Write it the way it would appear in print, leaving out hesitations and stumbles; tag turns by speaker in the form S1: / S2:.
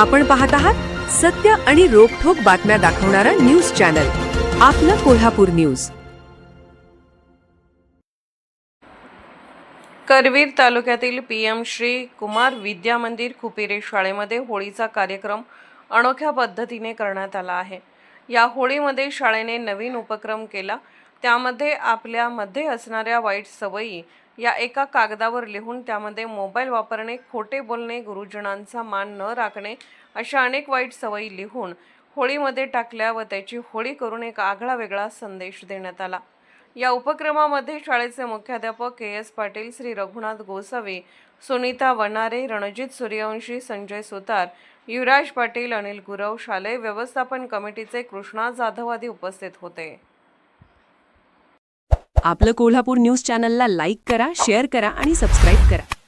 S1: आपण पाहत आहात सत्य आणि रोखठोक बातम्या दाखवणारा न्यूज चॅनल आपलं कोल्हापूर न्यूज।
S2: करवीर तालुक्यातील पीएम श्री कुमार विद्या मंदिर खुपिरे शाळेमध्ये होळीचा कार्यक्रम अनोख्या पद्धतीने करण्यात आला आहे। या होळीमध्ये शाळेने नवीन उपक्रम केला। त्यामध्ये आपल्यामध्ये असणाऱ्या वाईट सवयी या एका कागदावर लिहून त्यामध्ये मोबाईल वापरणे, खोटे बोलणे, गुरुजनांचा मान न राखणे अशा अनेक वाईट सवयी लिहून होळीमध्ये टाकल्या व त्याची होळी करून एक आगळा वेगळा संदेश देण्यात आला। या उपक्रमामध्ये शाळेचे मुख्याध्यापक के.एस. पाटील, श्री रघुनाथ गोसावी, सुनीता वनारे, रणजित सूर्यवंशी, संजय सुतार, युवराज पाटील, अनिल गुरव, शालेय व्यवस्थापन कमिटीचे कृष्णा जाधव आदी उपस्थित होते।
S1: आपलं कोल्हापूर न्यूज चॅनलला लाईक करा, शेअर करा आणि सबस्क्राईब करा।